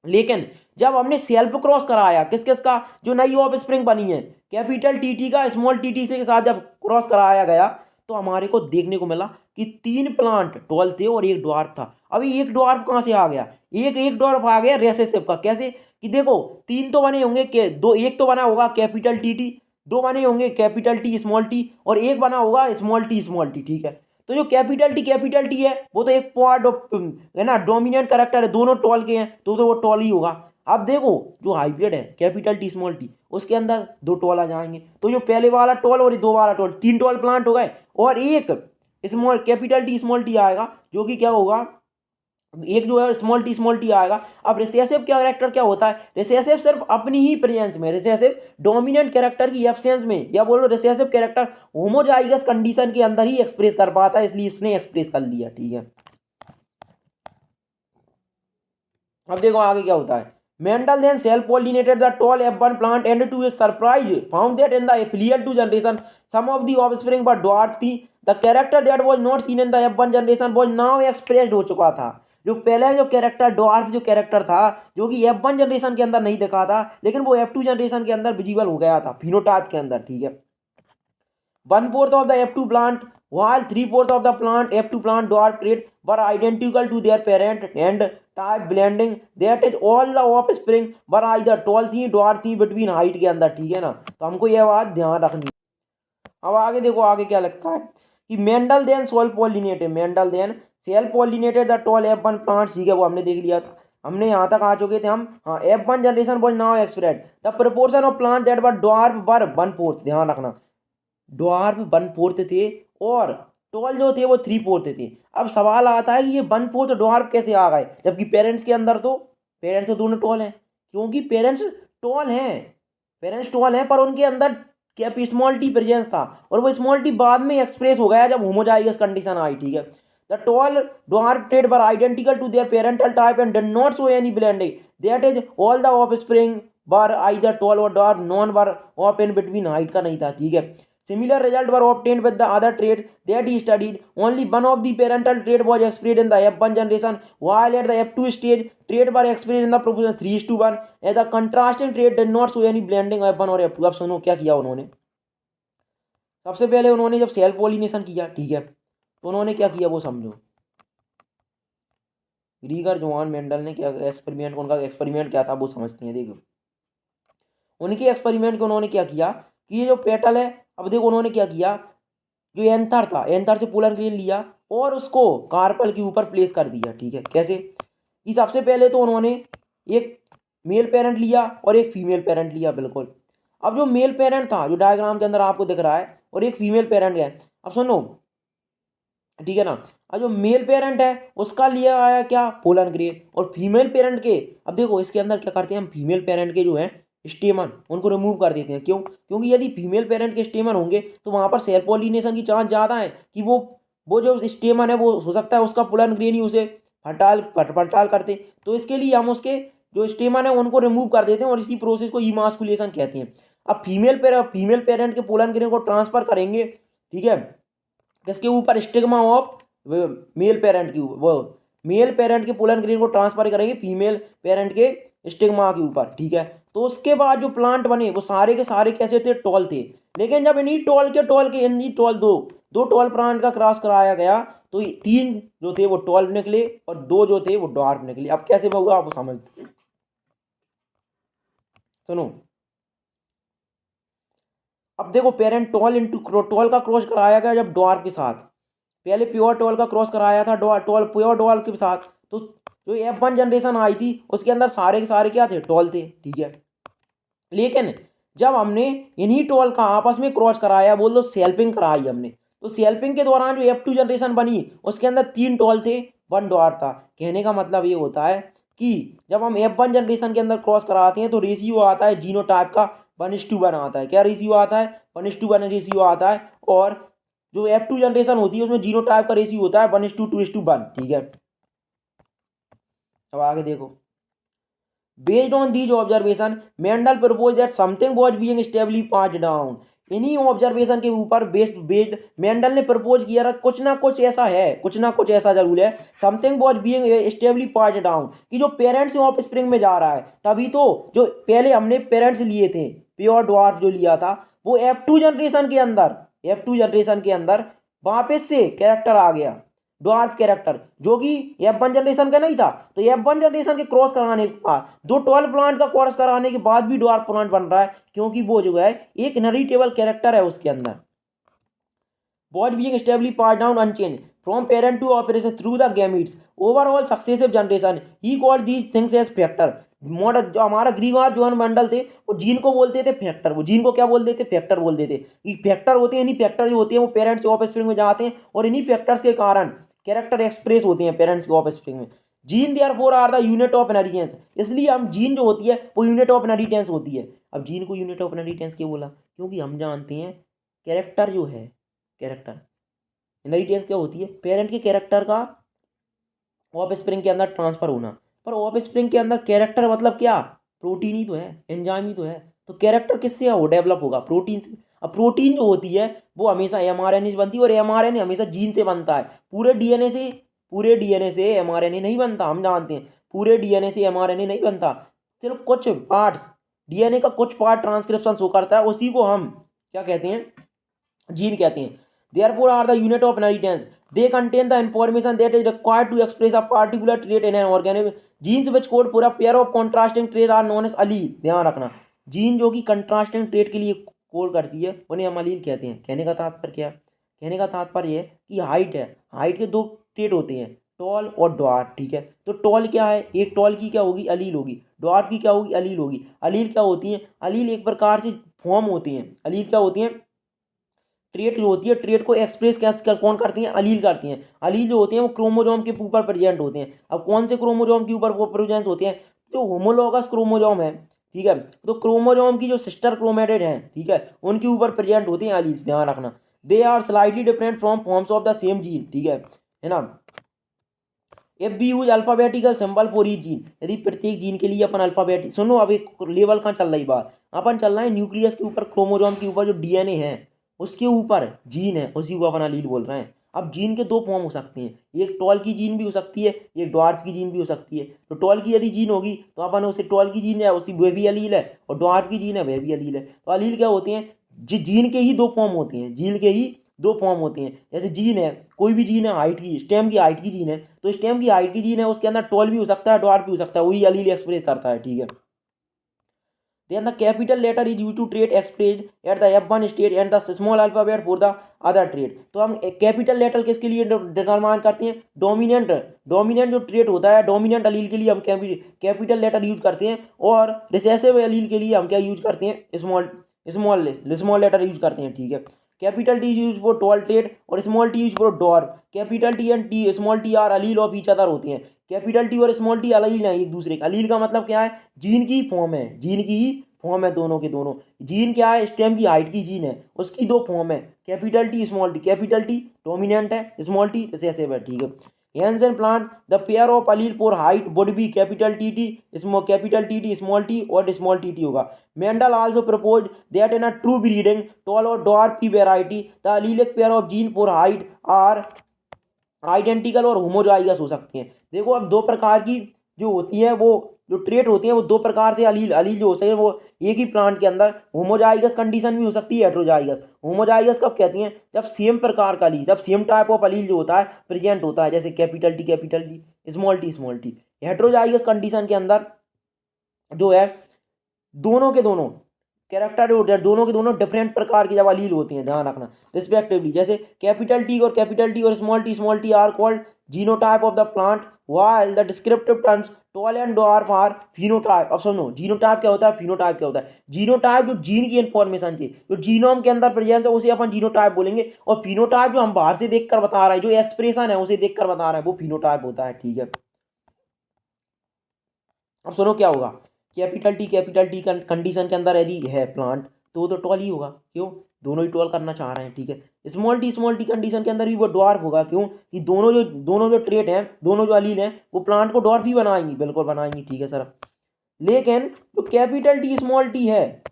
लेकिन जब हमने सेल्फ क्रॉस कराया किस किस का, जो नई ऑफ स्प्रिंग बनी है कैपिटल टी का स्मॉल टी से के साथ जब क्रॉस कराया गया तो हमारे को देखने को मिला कि 3 प्लांट टॉल थे और एक ड्वार्फ था। अभी एक ड्वार्फ कहाँ से आ गया, एक ड्वार्फ आ गया रेसेसिव का। कैसे कि देखो 3 तो बने होंगे के दो, एक तो बना होगा कैपिटल टी, 2 बने होंगे कैपिटल टी स्मॉल टी और एक बना होगा स्मॉल टी, ठीक है। तो जो कैपिटल टी है वो तो एक पार्ट ऑफ है ना, डोमिनेंट कैरेक्टर है, दोनों टॉल के हैं तो वो टॉल ही होगा। अब देखो जो हाइब्रिड है कैपिटल टी स्मॉल टी उसके अंदर 2 टॉल आ जाएंगे, तो जो पहले वाला टॉल और 2 वाला टॉल 3 टॉल प्लांट हो गए और एक small capital T small T आएगा जो कि क्या होगा, एक जो है स्मॉल टी आएगा। अब रिसेसिव कैरेक्टर क्या होता है, रिसेसिव सिर्फ अपनी ही प्रेजेंस में, रिसेसिव डोमिनेंट कैरेक्टर की एब्सेंस में, या बोलो रिसेसिव कैरेक्टर होमोजाइगस कंडीशन के अंदर ही एक्सप्रेस कर पाता है, इसलिए इसने एक्सप्रेस कर लिया, ठीक है। अब देखो आगे क्या होता है। Mendel then self pollinated the tall F1 plant and to his surprise found that in the affiliate to generation some of the offspring were dwarf थी। The character that was not seen in the F1 generation was now expressed हो चुका था। जो पहले जो character dwarf जो character था जो कि F1 जनरेशन के अंदर नहीं दिखा था लेकिन वो F2 जनरेशन के अंदर विजिबल हो गया था फिनोटाइप के अंदर, ठीक है। 1/4 of the F2 plant, while 3/4 of the plant F2 plant dwarf trait were identical to their parent and type blending, that is all the offspring were either tall थी dwarf थी between height के अंदर, ठीक है ना। तो हमको यह बात ध्यान रखनी। अब आगे देखो आगे क्या लगता है कि Mendel then self pollinated, Mendel then self pollinated the tall F1 plant, ठीक है वो हमने देख लिया था। हमने यहाँ तक आ चुके थे हम। हाँ, F1 generation was now expressed the proportion of plant that were dwarf were 1/4, ध्यान रखना ड्वार्फ 1/4 थे और टॉल जो थे वो 3/4 थे। अब सवाल आता है कि ये 1/4 ड्वार्फ कैसे आ गए जबकि पेरेंट्स के अंदर तो पेरेंट्स तो दोनों टॉल हैं, क्योंकि पेरेंट्स टॉल हैं, पेरेंट्स टॉल हैं पर उनके अंदर क्या स्मॉल टी प्रेजेंस था और वो स्मॉल टी बाद में एक्सप्रेस हो गया जब होमोजाइगस कंडीशन आई, ठीक है। The tall dwarf trade were identical to their parental type and did not show any blending, that is all the offspring were either tall और dwarf, none were of in between height का नहीं था, ठीक है। Similar result were obtained with the other trait that he studied. Only one of the parental trait was expressed in the F1 generation, while at the F2 stage, trait were expressed in the proportion 3:1. As the contrasting trait did not show any blending F1 और F2। अब सुनो क्या किया उन्होंने। सबसे पहले उन्होंने जब सेल्फ पॉलिनेशन किया, ठीक है, तो उन्होंने क्या किया वो समझो। ग्रीगर जोहान मेंडल ने क्या एक्सपेरिमेंट, उनका एक्सपेरिमेंट क्या था वो समझते हैं। देखो उनके एक्सपेरिमेंट को उन्होंने क्या किया कि ये जो पेटल है, अब देखो उन्होंने क्या किया, जो एंथर था एंथर से पोलर ग्रेन लिया और उसको कार्पल के ऊपर प्लेस कर दिया, ठीक है। कैसे कि सबसे पहले तो उन्होंने एक मेल पेरेंट लिया और एक फीमेल पेरेंट लिया, बिल्कुल। अब जो मेल पेरेंट था जो डायग्राम के अंदर आपको दिख रहा है और एक फीमेल पेरेंट है, अब सुनो, ठीक है ना। अब जो मेल पेरेंट है उसका लिया आया क्या पोलन ग्रेन और फीमेल पेरेंट के, अब देखो इसके अंदर क्या करते हैं हम, फीमेल पेरेंट के जो है स्टेमन उनको रिमूव कर देते हैं। क्यों? क्योंकि यदि फीमेल पेरेंट के स्टेमन होंगे तो वहाँ पर सेल्फ पॉलिनेशन की चांस ज़्यादा है कि वो जो स्टेमन है वो हो सकता है उसका पोलन ग्रेन ही उसे फर्टाइल करते। तो इसके लिए हम उसके जो स्टेमन है उनको रिमूव कर देते हैं और इसी प्रोसेस को इमास्कुलेशन कहते हैं। अब फीमेल पेरेंट के पोलन ग्रेन को ट्रांसफर करेंगे, ठीक है, किसके ऊपर, स्टिग्मा ऑफ मेल पेरेंट की, वो मेल पेरेंट के पोलन ग्रेन को ट्रांसफर करेंगे फीमेल पेरेंट के स्टिग्मा के ऊपर, ठीक है। तो उसके बाद जो प्लांट बने वो सारे के सारे कैसे थे, टॉल थे। लेकिन जब इन्हीं टॉल के इन्हीं टॉल दो दो टॉल प्लांट का क्रॉस कराया गया तो 3 जो थे वो टॉल निकले और 2 जो थे वो डॉर्फ निकले। अब कैसे होगा आप समझते हैं, सुनो। अब देखो पेरेंट टॉल इंटू टॉल का क्रॉस कराया गया जब डॉर्फ के साथ, पहले प्योर टॉल का क्रॉस कराया था टॉल प्योर टॉल के साथ, तो जो F1 जनरेशन आई थी उसके अंदर सारे के सारे क्या थे, टॉल थे, ठीक है। लेकिन जब हमने इन्हीं टॉल का आपस में क्रॉस कराया, बोल दो सेल्फिंग कराई हमने, तो सेल्फिंग के दौरान जो F2 जनरेशन बनी उसके अंदर 3 टॉल थे 1 डॉट था। कहने का मतलब ये होता है कि जब हम F1 जनरेशन के अंदर क्रॉस कराते हैं तो रेशियो आता है जीनोटाइप का 1:1 आता है। क्या रेशियो आता है, 1:1 रेशियो आता है। और जो F2 जनरेशन होती है उसमें जीनोटाइप का रेशियो होता है 1:2:1, ठीक है। अब आगे देखो, based on these observation Mendel propose that something was being stably passed down. इन्हीं ऑब्जर्वेशन के ऊपर बेस्ड मेंडल ने प्रपोज किया था कुछ ना कुछ ऐसा है, कुछ ना कुछ ऐसा जरूर है, something was being stably passed down, कि जो पेरेंट्स से ऑफ स्प्रिंग में जा रहा है। तभी तो जो पहले हमने पेरेंट्स लिए थे प्योर ड्वार्फ जो लिया था वो F2 जनरेशन के अंदर, F2 जनरेशन के अंदर वापस से कैरेक्टर आ गया ड्वार्फ कैरेक्टर जो कि F1 जनरेशन का नहीं था। तो F1 जनरेशन के क्रॉस कराने के बाद 2 12 प्लांट का क्रॉस कराने के बाद भी ड्वार्फ प्लांट बन रहा है, क्योंकि वो जो है एक इनहेरिटेबल कैरेक्टर है उसके अंदर। was being stably passed down unchanged from parent to operation through the gametes overall successive generation, he called these things as factor। Model जो हमारा ग्रीगर जोहन मंडल थे वो जीन को बोलते थे फैक्टर, वो जीन को क्या बोलते थे, फैक्टर बोलते थे। कि फैक्टर होते हैं, इन्हीं फैक्टर जो होते हैं वो पेरेंट्स के ऑफ स्प्रिंग में जाते हैं और इन्हीं फैक्टर्स के कारण कैरेक्टर एक्सप्रेस होते हैं पेरेंट्स के ऑफ स्प्रिंग में। Gene therefore are the unit of inheritance, इसलिए हम जीन जो होती है वो यूनिट ऑफ इनहेरिटेंस होती है। अब जीन को यूनिट ऑफ इनहेरिटेंस क्यों बोला, क्योंकि हम जानते हैं कैरेक्टर जो है, कैरेक्टर इनहेरिटेंस क्या होती है, पेरेंट के कैरेक्टर का ऑफ स्प्रिंग के अंदर ट्रांसफर होना। पर ऑफ स्प्रिंग के अंदर कैरेक्टर मतलब क्या, प्रोटीन ही तो है, एंजाइम ही तो है। तो कैरेक्टर किससे वो डेवलप होगा, प्रोटीन से। अब प्रोटीन जो होती है वो हमेशा mRNA से बनती है, और mRNA हमेशा जीन से बनता है। पूरे डीएनए से, पूरे डीएनए से mRNA नहीं बनता, हम जानते हैं। पूरे डीएनए से mRNA नहीं बनता, सिर्फ कुछ पार्ट्स, डीएनए का कुछ पार्ट ट्रांसक्रिप्शन शो करता है, उसी को हम क्या कहते हैं, जीन कहते हैं। Therefore are the unit of inheritance. They contain the information that is required to express a particular trait in an organism. Genes which code for a pair of contrasting traits are known as allele. ध्यान रखना, gene जो कि contrasting trait के लिए code करती है उन्हें हम allele कहते हैं। कहने का तात्पर्य क्या है, कहने का तात्पर्य है कि हाइट है, हाइट के दो ट्रेट होते हैं, टॉल और ड्वार्फ। ठीक है, तो टॉल क्या है, एक टॉल की क्या होगी, अलील होगी, ड्वार्फ की क्या होगी, अलील होगी। अलील क्या होती है, अलील एक प्रकार से फॉर्म होती हैं। अलील क्या होती हैं, ट्रेट जो होती है, ट्रेट को एक्सप्रेस कैसे कौन करती हैं, अलील करती हैं। अलील जो होते हैं वो क्रोमोजोम के ऊपर प्रेजेंट होते हैं। अब कौन से क्रोमोजोम के ऊपर वो प्रेजेंट होते हैं, जो होमोलॉगस क्रोमोजोम है, ठीक है, तो क्रोमोजोम की जो सिस्टर क्रोमेटिड है, ठीक है, उनके ऊपर प्रेजेंट होते हैं अलील्स। ध्यान रखना, they are slightly different from forms of the same gene. ठीक है ना। If we use alphabetical symbol for each gene, यदि प्रत्येक जीन के लिए अपन अल्फाबेटिक, सुनो अब एक लेवल कहाँ चल रही बात, अपन चल रहा है न्यूक्लियस के ऊपर, क्रोमोजोम के ऊपर जो डीएनए है उसके ऊपर जीन है, उसी को अपन अलील बोल रहे हैं। अब जीन के दो फॉर्म हो सकते हैं, एक टॉल की जीन भी हो सकती है, एक ड्वार्फ की जीन भी हो सकती है। तो टॉल की यदि जीन होगी तो अपन उसे टॉल की जीन है, उसी वह भी अलील है, और ड्वार्फ की जीन है वह भी अलील है। तो अलील क्या होते हैं, जीन के ही दो फॉर्म होते हैं, जीन के ही दो फॉर्म होते हैं। जैसे जीन है, कोई भी जीन है हाइट की, स्टेम की हाइट की जीन है, तो स्टेम की हाइट की जीन है, उसके अंदर टॉल भी हो सकता है, ड्वार्फ भी हो सकता है, वही अलील एक्सप्रेस करता है। ठीक है, then the capital letter is used to trait expressed at the F1 stage and the small alphabet for the other trait। तो हम कैपिटल लेटर किसके लिए डिटरमाइन करते हैं, डोमिनेंट, डोमिनेंट जो ट्रेट होता है, डोमिनेंट अलील के लिए हम कैपिटल लेटर यूज करते हैं, और रिसेसिव अलील के लिए हम क्या यूज करते हैं, small small small letter use करते हैं। ठीक है, capital T use for tall trait और small T use for dwarf. Capital T and T small T are allele of each other होते हैं। कैपिटल टी और स्मॉल टी अलील हैं एक दूसरे का। अलील का मतलब क्या है, जीन की फॉर्म है, जीन की ही फॉर्म है दोनों के दोनों। जीन क्या है, स्टेम की हाइट की जीन है, उसकी दो फॉर्म है, capital T small T. Capital T dominant है, स्मॉल टी रिसेसिव है। ठीक है, hence in plant the pair of allele for height would be capital TT small capital TT small t और small tt होगा। Mendel also proposed that in a true breeding tall or dwarf की variety the allelic pair of gene for height are identical और homozygous हो सकती हैं। देखो अब दो प्रकार की जो होती है, वो जो ट्रेट होती हैं वो दो प्रकार से अलील अलील जो होते हैं वो एक ही प्लांट के अंदर, होमोजाइगस कंडीशन भी हो सकती है, हेट्रोजाइगस। होमोजाइगस कब कहती हैं, जब सेम प्रकार का अलील, जब सेम टाइप ऑफ अलील जो होता है प्रेजेंट होता है, जैसे capital T small T small T. Heterozygous condition के अंदर जो है दोनों के दोनों कैरेक्टर जो दोनों के दोनों डिफरेंट प्रकार की जब अलील होती हैं, ध्यान रखना, रिस्पेक्टिवली। जैसे कैपिटल टी और small T are called genotype of the plant while the descriptive terms tall and dwarf are phenotype. अब सुनो, जीनोटाइप क्या होता है, फिनोटाइप क्या होता है। जीनोटाइप जो जीन की इंफॉर्मेशन थी, जो जीनोम के अंदर प्रेजेंट है, उसे अपन जीनोटाइप बोलेंगे। और फिनोटाइप जो हम बाहर से देखकर बता रहे हैं, जो एक्सप्रेशन है उसे देखकर बता रहे हैं, वो फिनोटाइप होता है। ठीक है, अब सुनो क्या होगा, कैपिटल टी कंडीशन के अंदर यदि है प्लांट तो वो तो टॉल ही होगा, क्यों, दोनों ही टॉल करना चाह रहे हैं। ठीक है, स्मॉल टी कंडीशन के अंदर भी वो डॉर्फ होगा, क्यों, कि दोनों जो ट्रेट हैं, दोनों जो अलील हैं, वो प्लांट को डॉर्फ ही बनाएंगी, बिल्कुल बनाएंगी। ठीक है सर, लेकिन जो कैपिटल टी स्मॉल टी है,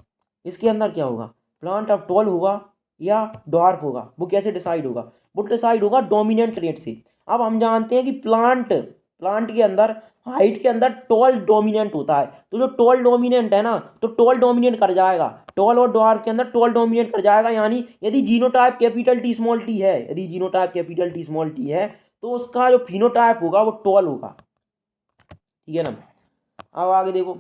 इसके अंदर क्या होगा, प्लांट अब टॉल होगा या डॉर्फ होगा, वो कैसे डिसाइड होगा, वो डिसाइड होगा डोमिनेंट ट्रेट से। अब हम जानते हैं कि प्लांट प्लांट के अंदर हाइट के अंदर टॉल डोमिनेंट होता है, तो जो टॉल डोमिनेंट है ना, तो टॉल डोमिनेट कर जाएगा, टॉल और ड्वार्फ के अंदर टॉल डोमिनेट कर जाएगा। यानी यदि genotype capital T small T है, यदि genotype capital T small T है, तो उसका जो फिनोटाइप होगा वो टॉल होगा। ठीक है ना, अब आगे देखो,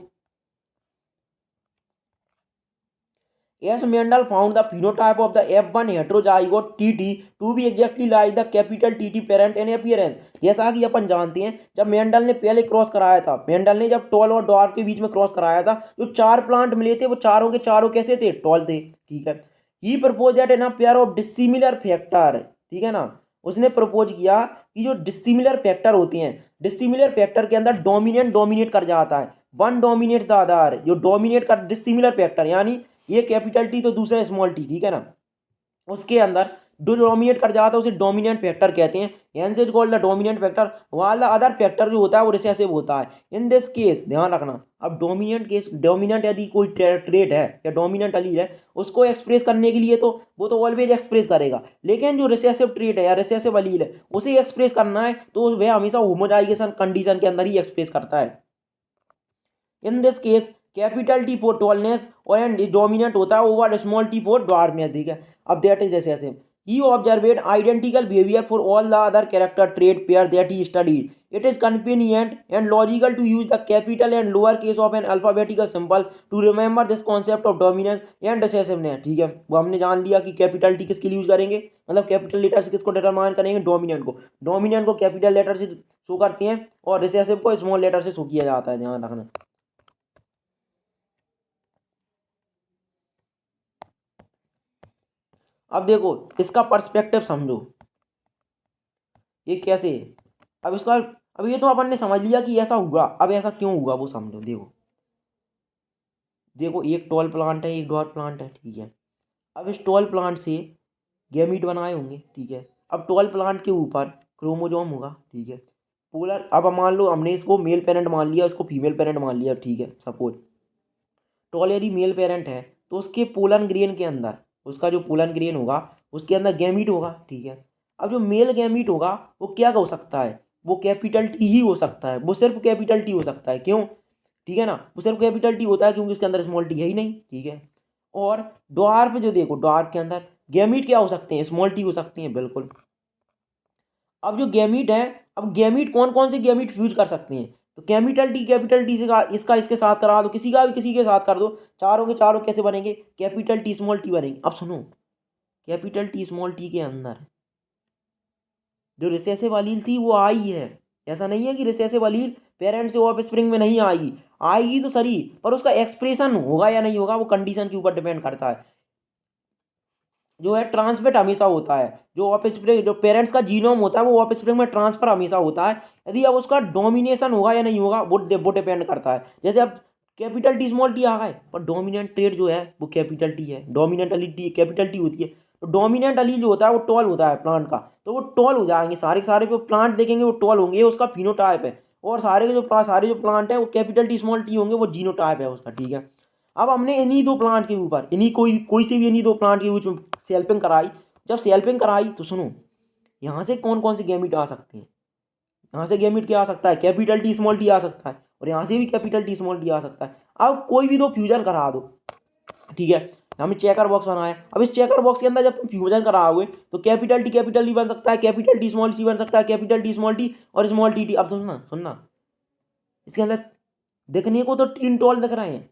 As Mendel found the phenotype of the F1 heterozygote TT to be exactly like the capital TT parent in appearance। जैसा कि अपन जानते हैं, जब मेंडल ने पहले क्रॉस कराया था, मेंडल ने जब टॉल और डॉर्फ के बीच में क्रॉस कराया था, जो चार प्लांट मिले थे वो चारों के चारों कैसे थे, टॉल थे। ठीक है, he propose that in a pair of dissimilar factor, ठीक है ना, उसने प्रपोज किया कि जो डिसिमिलर फैक्टर होते हैं, डिसिमिलर फैक्टर के अंदर डोमिनेट कर जाता है, वन डोमिनेट द अदर, जो डोमिनेट कर डिसिमिलर फैक्टर, यानी ये कैपिटल टी तो दूसरा स्मॉल टी, ठीक है ना, उसके अंदर जो डोमिनेट कर जाता है उसे डोमिनेंट फैक्टर कहते हैं, hence is called the dominant factor, while the other factor जो होता है वो रिसेसिव होता है। इन दिस केस ध्यान रखना, अब डोमिनेंट यदि कोई ट्रेट है या डोमिनेंट अलील है उसको एक्सप्रेस करने के लिए तो वो तो ऑलवेज एक्सप्रेस करेगा, लेकिन जो रिसेसिव ट्रेट है या रिसेसिव अलील है उसे एक्सप्रेस करना है तो वह हमेशा होमोजाइगेशन कंडीशन के अंदर ही एक्सप्रेस करता है। In this case capital T for tallness और एंड डोमिनेंट होता है over small T for dwarfness, ठीक है। अब दैट इज जैसे ही observed identical behaviour for all the other character trade pair that he studied, it is convenient and logical to use the capital and lower case of an alphabetical symbol to remember this concept of dominance and recessiveness, ठीक है। वो हमने जान लिया कि capital T किसके लिए use करेंगे, मतलब कैपिटल लेटर से किसको डिटरमाइन करेंगे, डोमिनेंट को कैपिटल लेटर से शो करते हैं और रिसेसिव को स्मॉल लेटर से शो किया जाता है, ध्यान रखना। अब देखो इसका पर्सपेक्टिव समझो, ये कैसे है। अब इसका, अब ये तो अपन ने समझ लिया कि ऐसा हुआ, अब ऐसा क्यों हुआ वो समझो। देखो देखो एक टॉल प्लांट है एक डॉट प्लांट है, ठीक है। अब इस टॉल प्लांट से गैमीट बनाए होंगे, ठीक है। अब टॉल प्लांट के ऊपर क्रोमोजोम होगा, ठीक है। पोलर, अब मान लो हमने इसको मेल पेरेंट मान लिया, इसको फीमेल पेरेंट मान लिया, ठीक है। सपोज टॉल यदि मेल पेरेंट है तो उसके पोलन ग्रेन के अंदर, उसका जो पोलन ग्रेन होगा उसके अंदर गैमीट होगा, ठीक है। अब जो मेल गैमीट होगा वो क्या हो सकता है, वो कैपिटल टी ही हो सकता है, वो सिर्फ कैपिटल टी हो सकता है, क्यों, ठीक है ना, वो सिर्फ कैपिटल टी होता है क्योंकि उसके अंदर स्मॉल टी है ही नहीं, ठीक है। और ड्वार्फ जो देखो, ड्वार्फ के अंदर गैमीट क्या हो सकते हैं, स्मॉल टी हो सकती हैं, बिल्कुल। अब जो गैमीट है, अब गैमीट कौन कौन से गैमीट फ्यूज कर सकते हैं, तो कैपिटल टी से इसका इसके साथ करा दो, किसी का भी किसी के साथ कर दो, चारों के चारों कैसे बनेंगे, कैपिटल टी स्मॉल टी बनेंगे। अब सुनो, कैपिटल टी स्मॉल टी के अंदर जो रिसेसिव अलील थी वो आई है, ऐसा नहीं है कि रिसेसिव अलील पेरेंट से ऑफ स्प्रिंग में नहीं आएगी, आएगी तो सही, पर उसका एक्सप्रेशन होगा या नहीं होगा वो कंडीशन के ऊपर डिपेंड करता है। जो है ट्रांसमिट हमेशा होता है, जो ऑफ स्प्रिंग जो पेरेंट्स का जीनोम होता है वो ऑफ स्प्रिंग में ट्रांसफर हमेशा होता है, यदि अब उसका डोमिनेशन होगा या नहीं होगा वो डिपेंड करता है। जैसे अब कैपिटल टी स्मॉल टी आ गए, पर डोमिनेंट ट्रेड जो है वो कैपिटल टी है, डोमिनेंट अलील टी कैपिटल टी होती है, तो डोमिनेंट अलील जो होता है वो टॉल होता है प्लांट का, तो वो टॉल हो जाएंगे सारे के सारे, जो प्लांट देखेंगे वो टॉल होंगे, ये उसका फिनोटाइप है। और सारे जो प्लांट है वो कैपिटल टी स्मॉल टी होंगे, वो जीनोटाइप है उसका, ठीक है। अब हमने इन्हीं दो प्लांट के ऊपर, इन्हीं कोई कोई से भी इन्हीं दो प्लांट के बीच में सेल्फिंग कराई, जब सेल्फिंग कराई तो सुनो यहाँ से कौन कौन से गैमीट आ सकते हैं, यहाँ से गैमीट क्या आ सकता है, कैपिटल टी स्मॉल टी आ सकता है, और यहाँ से भी कैपिटल टी स्मॉल टी आ सकता है। अब कोई भी दो फ्यूजन करा दो, ठीक है। हमने चेकर बॉक्स बनाया, अब इस चेकर बॉक्स के अंदर जब तुम फ्यूजन कराओगे तो कैपिटल टी बन सकता है, कैपिटल टी स्मॉल सी बन सकता है, कैपिटल टी स्मॉल टी और स्मॉल टी टी। अब सुनना सुनना, इसके अंदर दिखने को तो तीन टॉल दिख रहे हैं,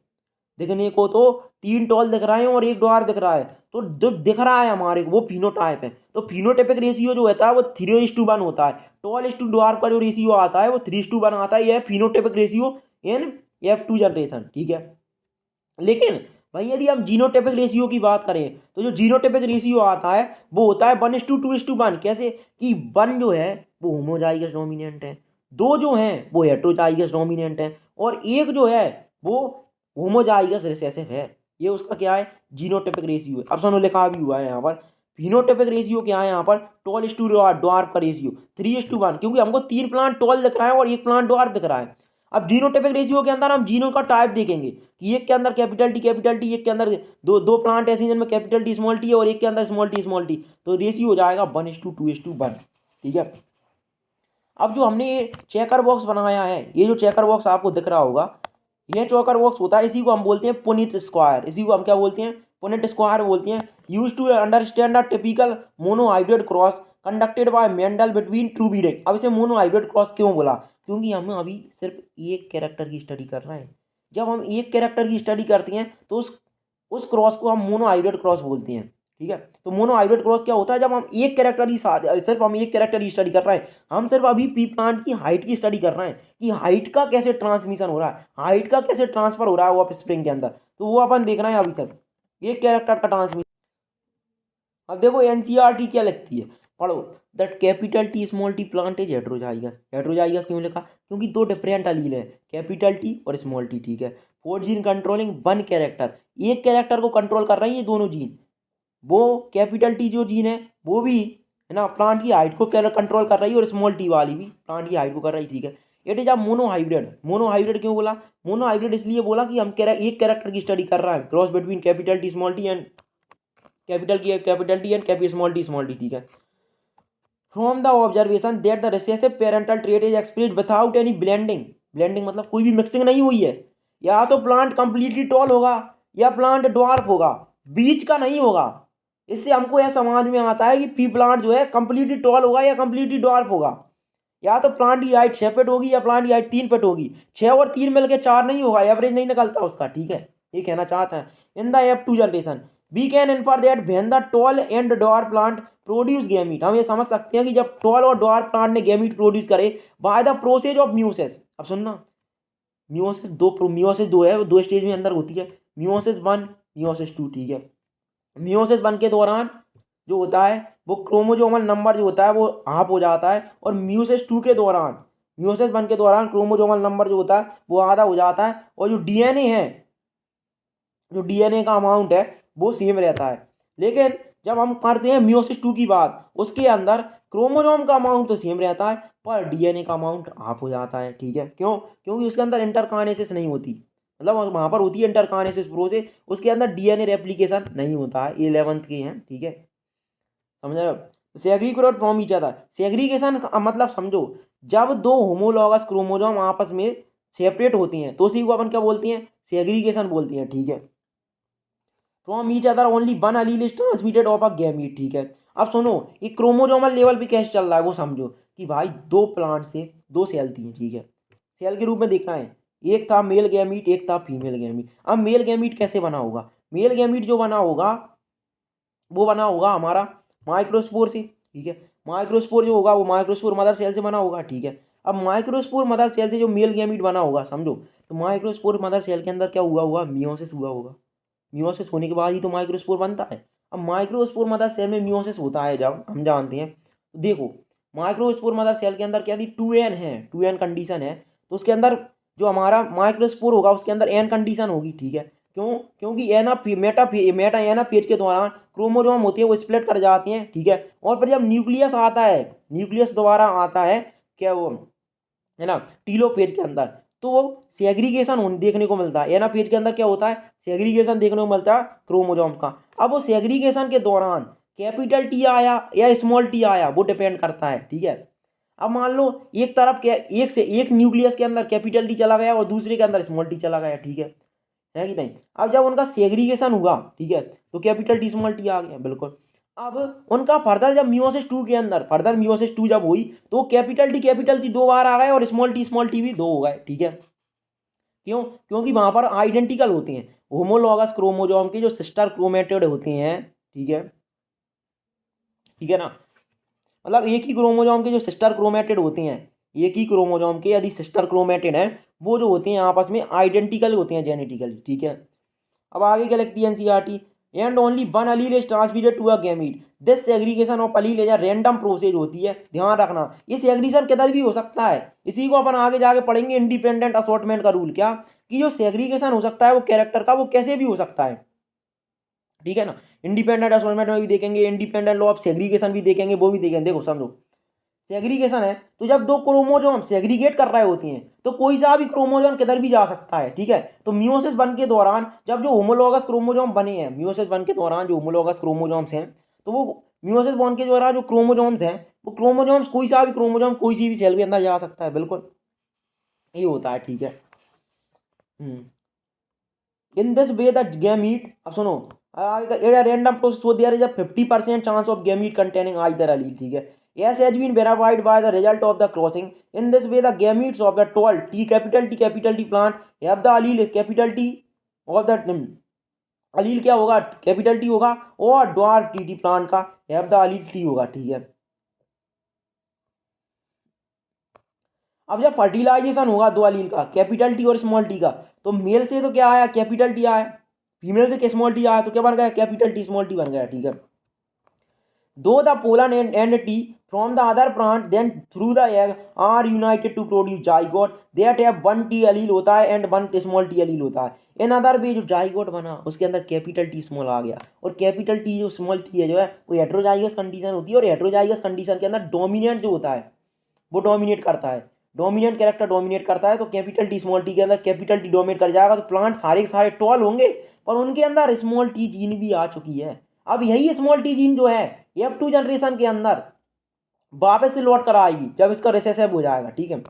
दिखने को तो तीन टॉल दिख रहे हैं और एक ड्वार दिख रहा है, तो जो दिख रहा है हमारे को वो फिनोटाइप है, तो फिनोटाइपिक रेशियो जो होता है वो 3:1 होता है, टॉल इस टू ड्वार का जो रेशियो आता है वो 3:1 आता है, यह phenotypic ratio in F2 generation, ठीक है। लेकिन भाई यदि हम जीनोटाइपिक रेशियो की बात करें तो जो जीनोटाइपिक रेशियो आता है वो होता है 1:2:1, कैसे कि 1 जो है वो होमोजाइगस डोमिनेंट है, 2 जो हैं वो हेटेरोजाइगस डोमिनेंट है, और 1 जो है वो होमोजाइगस रिसेसिव है। ये उसका क्या है, जीनोटाइपिक रेशियो है। अब सुनो लिखा भी हुआ है यहाँ पर, फिनोटाइपिक रेशियो क्या है यहाँ पर, टॉल इस टू ड्वार्फ का रेशियो 3:1, क्योंकि हमको 3 प्लांट टॉल दिख रहा है और 1 प्लांट ड्वार्फ दिख रहा है। अब जीनोटाइपिक रेशियो के अंदर हम जीनो का टाइप देखेंगे कि एक के अंदर कैपिटल टी, एक के अंदर दो दो प्लांट ऐसे जिनमें कैपिटल टी स्मॉल टी है और एक के अंदर स्मॉल टी, तो रेशियो हो जाएगा 1:2:1, ठीक है। अब जो हमने ये चेकर बॉक्स बनाया है, ये जो चेकर बॉक्स आपको दिख रहा होगा, ये चेकर बॉक्स होता है, इसी को हम बोलते हैं पुनिट स्क्वायर, इसी को हम क्या बोलते हैं, पुनिट स्क्वायर बोलते हैं। Use to understand the typical monohybrid cross conducted by Mendel between true breeding. अब इसे मोनोहाइब्रिड क्रॉस क्यों बोला, क्योंकि हम अभी सिर्फ एक कैरेक्टर की स्टडी कर रहे हैं। जब हम एक कैरेक्टर की स्टडी करते हैं तो उस क्रॉस को हम मोनोहाइब्रिड क्रॉस बोलते हैं, ठीक है। तो मोनोहाइब्रिड क्रॉस क्या होता है, जब हम एक कैरेक्टर ही साथ सिर्फ हम एक कैरेक्टर की स्टडी कर रहे हैं, हम सिर्फ अभी पी प्लांट की हाइट की स्टडी कर रहे हैं कि हाइट का कैसे ट्रांसमिशन हो रहा है, हाइट का कैसे ट्रांसफर हो रहा है ऑफ स्प्रिंग के अंदर, तो वो अपन देख रहे हैं अभी सिर्फ एक कैरेक्टर का ट्रांसमिशन। अब देखो एनसीईआरटी क्या लिखती है, पढ़ो, that capital T small T plant is heterozygous. Heterozygous क्यों लिखा, क्योंकि दो डिफरेंट अलील है, कैपिटल टी और स्मॉल टी, ठीक है। 4 जीन कंट्रोलिंग 1 कैरेक्टर, एक कैरेक्टर को कंट्रोल कर रही है ये दोनों जीन, वो कैपिटल टी जो जीन है वो भी है ना प्लांट की हाइट को कंट्रोल कर रही है, और स्मॉल टी वाली भी प्लांट की हाइट को कर रही है, ठीक है। It is a monohybrid. Monohybrid क्यों बोला? मोनोहाइब्रिड इसलिए बोला कि हम एक कैरेक्टर की स्टडी कर रहा है, cross between capital T small T and capital T and capital small T, ठीक है। From the observation that the recessive parental trait is expressed without any blending. Blending मतलब कोई भी मिक्सिंग नहीं हुई है। या तो प्लांट कंप्लीटली टॉल होगा या प्लांट ड्वार्फ होगा, बीच का नहीं होगा। इससे हमको यह समझ में आता है कि पी प्लांट जो है कंप्लीटली टॉल होगा या कंप्लीटली ड्वार्फ होगा। या तो प्लांट की हाइट 6 फीट होगी या प्लांट की हाइट 3 फीट होगी। 6 और 3 मिलकर 4 नहीं होगा, एवरेज नहीं निकलता उसका, ठीक है। ये कहना चाहते हैं। In the F two generation we can infer that when the tall and dwarf plant produce gamete. हम ये समझ सकते हैं कि जब टॉल और ड्वार्फ प्लांट ने गैमीट प्रोड्यूस करे by the process of meiosis. अब सुनना, म्यूसिस दो है, वो दो स्टेज में अंदर होती है, म्यूसिस 1 म्यूसिस 2, ठीक है। म्यूसिस 1 के दौरान जो होता है वो क्रोमोजोमल नंबर जो होता है वो हाफ हो जाता है, और म्यूसिस 1 के दौरान क्रोमोजोमल नंबर जो होता है वो आधा हो जाता है, और जो डीएनए है, जो डीएनए का अमाउंट है वो सेम रहता है। लेकिन जब हम करते हैं म्यूसिस 2 की बात, उसके अंदर क्रोमोजोम का अमाउंट तो सेम रहता है पर डीएनए का अमाउंट हाफ हो जाता है, ठीक है। क्यों? क्योंकि उसके अंदर इंटरकाइनेसिस नहीं होती, मतलब वहाँ पर होती है इंटरकाइनेसिस प्रोसेस, उसके अंदर डीएनए रेप्लिकेशन नहीं होता है। 11th के हैं, ठीक है, समझ रहे हो। Segregate from each other, segregation मतलब समझो, जब दो होमोलॉगस क्रोमोजोम आपस में सेपरेट होती हैं तो उसी को अपन क्या बोलती हैं? सेग्रीगेशन बोलती हैं, ठीक है। From each other only one allele is transmitted of a gamete, ठीक है। अब सुनो, ये क्रोमोजोमल लेवल पे कैसे चल रहा है वो समझो कि भाई दो प्लांट से दो सेल थी, ठीक है। सेल के रूप में देखना है, एक था मेल गैमीट एक था फीमेल गैमीट। अब मेल गैमीट कैसे बना होगा? मेल गैमीट जो बना होगा वो बना होगा हमारा माइक्रोस्पोर से, ठीक है। माइक्रोस्पोर जो होगा वो माइक्रोस्पोर मदर सेल से बना होगा, ठीक है। अब माइक्रोस्पोर मदर सेल से जो मेल गैमीट बना होगा समझो, तो माइक्रोस्पोर मदर सेल के अंदर क्या हुआ होगा? मियोसिस हुआ होगा। मियोसिस होने के बाद ही तो माइक्रोस्पोर बनता है। अब माइक्रोस्पोर मदर सेल में मियोसिस होता है जब हम जानते हैं, तो देखो माइक्रोस्पोर मदर सेल के अंदर क्या थी? 2n है, 2n कंडीशन है, तो उसके अंदर जो हमारा माइक्रोस्पोर होगा उसके अंदर n कंडीशन होगी, ठीक है। क्यों? क्योंकि मेटा एना फेज के दौरान क्रोमोजोम होती है वो स्प्लिट कर जाती हैं, ठीक है। और फिर जब न्यूक्लियस आता है, न्यूक्लियस दोबारा आता है क्या वो है ना टीलोफेज के अंदर, तो वो सेग्रीगेशन देखने को मिलता है। एनाफेज के अंदर क्या होता है? सेग्रीगेशन देखने को मिलता है क्रोमोजोम का। अब वो सेग्रीगेशन के दौरान कैपिटल टी आया या स्मॉल टी आया वो डिपेंड करता है, ठीक है। अब मान लो एक तरफ क्या, एक न्यूक्लियस के अंदर कैपिटल टी चला गया और दूसरे के अंदर स्मॉल टी चला गया, ठीक है कि नहीं। अब जब उनका सेग्रीगेशन हुआ, ठीक है, तो कैपिटल टी स्मॉल टी आ गया, बिल्कुल। अब उनका फर्दर जब मियोसिस 2 के अंदर फर्दर मियोसिस 2 जब हुई तो कैपिटल टी दो बार आ गए और स्मॉल टी भी दो हो गए, ठीक है। क्यों? क्योंकि वहां पर आइडेंटिकल होते हैं होमोलॉगस क्रोमोजोम के जो सिस्टर क्रोमेटिड होते हैं, ठीक है, ठीक है ना। मतलब एक ही क्रोमोजोम के जो सिस्टर क्रोमेटिड होते हैं, एक ही क्रोमोजोम के यदि सिस्टर क्रोमेटिड हैं वो जो होते हैं आपस में आइडेंटिकल होते हैं जेनेटिकली, ठीक है। अब आगे क्या लिखती है NCERT? And only one allele is transmitted to a gamete, this segregation of allele is a random process होती है, ध्यान रखना। ये सेग्रीगेशन किधर भी हो सकता है, इसी को अपन आगे जाके पढ़ेंगे इंडिपेंडेंट असॉर्टमेंट का रूल, क्या कि जो सेग्रीगेशन हो सकता है वो कैरेक्टर का वो कैसे भी हो सकता है, ठीक है ना। इंडिपेंडेंट असॉर्टमेंट में भी देखेंगे, इंडिपेंडेंट लॉ ऑफ सेग्रीगेशन भी देखेंगे, वो भी देखेंगे। देखो समझो, सेग्रीगेशन है तो जब दो क्रोमोजोम सेग्रीगेट कर रहे होती हैं तो कोई सा भी क्रोमोजोम किधर भी जा सकता है, ठीक है। तो मियोसिस 1 के दौरान जब जो होमोलॉगस क्रोमोजोम बने हैं, मियोसिस 1 के दौरान जो होमोलॉगस क्रोमोजोम्स हैं, तो वो मियोसिस 1 के दौरान जो क्रोमोजोम्स हैं वो क्रोमोजोम्स कोई सा भी क्रोमोजोम कोई सी भी सेल के अंदर जा सकता है, बिल्कुल ये होता है, ठीक है। In this way the gamete, अब सुनो random process so there is a 50% chance of gamete containing either allele, ठीक है। As has been verified by the result of the crossing. In this way, the gametes of the tall capital T plant have the allele capital T of the allele क्या होगा? Capital T होगा, और dwarf T plant का have the allele T होगा, ठीक है। अब जब फर्टिलाइजेशन होगा दो अलील का, कैपिटल टी और स्मॉल टी का, तो मेल से तो क्या आया? कैपिटल टी आया, फीमेल से स्मॉल टी आया, तो क्या बन गया? कैपिटल टी स्मॉल टी बन गया, ठीक है। दो the pollen and T from the other plant then through the egg are united to produce zygote that have 1 T allele होता है and 1 small t allele होता है। इन अदर वे जो जाइगोट बना उसके अंदर कैपिटल टी स्मॉल आ गया, और कैपिटल टी जो स्मॉल टी है जो है वो हेट्रोजाइगस कंडीशन होती है, और हेट्रोजाइगस कंडीशन के अंदर डोमिनेंट जो होता है वो डोमिनेट करता है, डोमिनेंट कैरेक्टर डोमिनेट करता है। तो कैपिटल टी स्मॉल टी के अंदर कैपिटल टी डोमिनेट कर जाएगा तो प्लांट सारे के सारे टॉल होंगे, पर उनके अंदर स्मॉल टी जीन भी आ चुकी है। अब यही स्मॉल टी जीन जो है F2 जनरेशन के अंदर वापस से लौट कर आएगी जब इसका रिसेसिव हो जाएगा, ठीक है।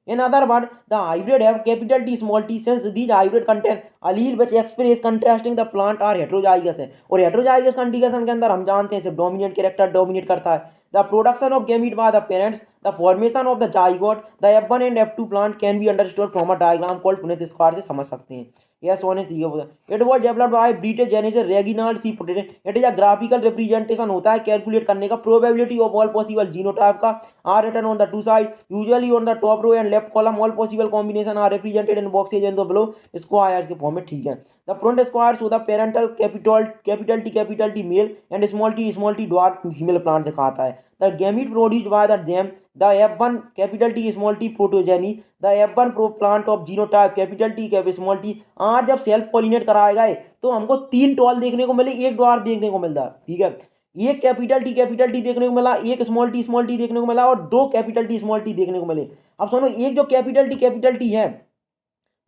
In other word the hybrid have capital T small T since these hybrid contain allele which express contrasting the plant are heterozygous है, और हेट्रोजाइगस कंडीशन के अंदर हम जानते हैं सिर्फ डोमिनेंट कैरेक्टर डोमिनेट करता है। The production of gamete by the parents the formation of the zygote the F1 and F2 plant can be understood from a diagram called Punnett square से समझ सकते हैं। Yes, one is it was developed by British geneticist Reginald C. Putin. It is a graphical representation होता है calculate करने का probability of all possible genotype का are written on the two side usually on the top row and left column all possible combination are represented in boxes and the below squares के form में, ठीक है। The front square show the parental capital T male and small t dwarf female plant दिखाता है। The gamete produced by the them the F1 capital T small t protogeny the F1 pro plant of genotype capital T small t are जब self pollinate कराएगा तो हमको 3 toll देखने को मिले, एक ड्वार्फ देखने को मिलता है, ठीक है। एक कैपिटल टी देखने को मिला, एक स्मॉल टी देखने को मिला, और 2 कैपिटल टी स्मॉल टी देखने को मिले। अब सुनो, एक जो कैपिटल टी है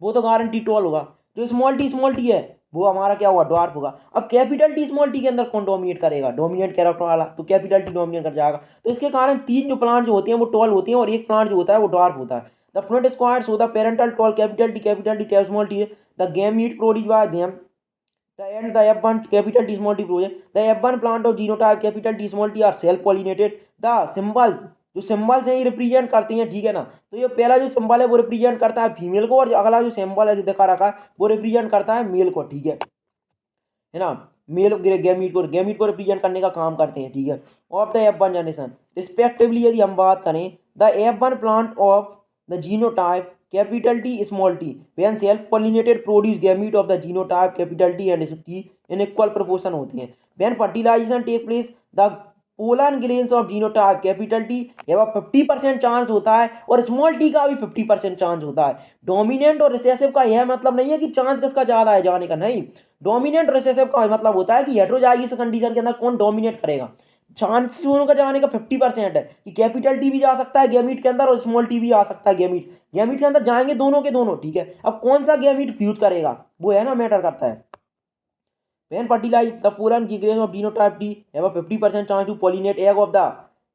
वो तो गारंटी टॉल होगा, जो स्मॉल टी है वो हमारा क्या होगा, ड्वार्फ होगा। अब कैपिटल टी स्मॉल टी के अंदर कौन डोमिनेट करेगा, डोमिनेट कैरेक्टर वाला, तो कैपिटल टी डोमिनेट कर जाएगा। तो इसके कारण 3 जो प्लांट जो होते हैं वो टॉल होते हैं, और एक प्लांट जो होता है वो ड्वार्फ होता है। The front square so the parental toll capital T small T the gamete produced by them the and the F1 capital T small t project the F1 plant of genotype capital T small t are self pollinated the symbols जो symbols हैं ये represent करती हैं, ठीक है ना। तो ये पहला जो सिंबल है वो रिप्रेजेंट करता है फीमेल को, और अगला जो सिंबल है दिखा रखा है वो रिप्रेजेंट करता है मेल को, ठीक है ना। मेल गैमीट को रिप्रेजेंट करने का काम करते हैं, ठीक है। Of the F1 generation respectively यदि हम बात करें the F1 plant of the genotype capital T small t when self pollinated produce gamete of the genotype capital T and T in equal proportion होती हैं। when fertilization take place the pollen grains of genotype capital T have 50% chance होता है, और small T का भी 50% chance होता है। Dominant और रिसेसिव का यह मतलब नहीं है कि चांस किसका ज़्यादा है जाने का, नहीं। डोमिनेंट और रिसेसिव का मतलब होता है कि हेट्रोजाइगस कंडीशन के अंदर कौन डोमिनेट करेगा। चांस दोनों का जाने का 50% है कि कैपिटल टी भी जा सकता है गैमीट के अंदर और स्मॉल टी भी आ सकता है गैमीट के अंदर, जाएंगे दोनों के दोनों, ठीक है। अब कौन सा गैमीट फ्यूज करेगा वो है ना मैटर करता है। when fertilized the pollen grains of genotype T have a 50% chance to pollinate egg of the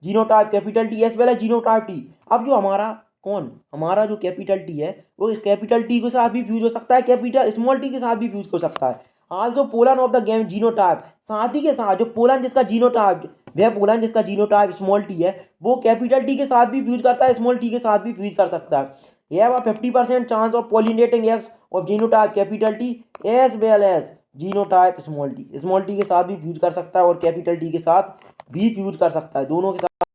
genotype capital T as well as genotype T। अब जो हमारा जो कैपिटल टी है वो कैपिटल टी के साथ भी फ्यूज हो सकता है, कैपिटल स्मॉल टी के साथ भी फ्यूज हो सकता है। Also pollen of the game genotype, साथ ही के साथ जो पोलन जिसका जीनोटाइप स्मॉल टी है वो कैपिटल टी के साथ भी फ्यूज करता है, स्मॉल टी के साथ भी फ्यूज कर सकता है। ये 50% chance of pollinating eggs of genotype capital T as well as genotype small T के साथ भी फ्यूज कर सकता है और कैपिटल टी के साथ भी फ्यूज कर सकता है, दोनों के साथ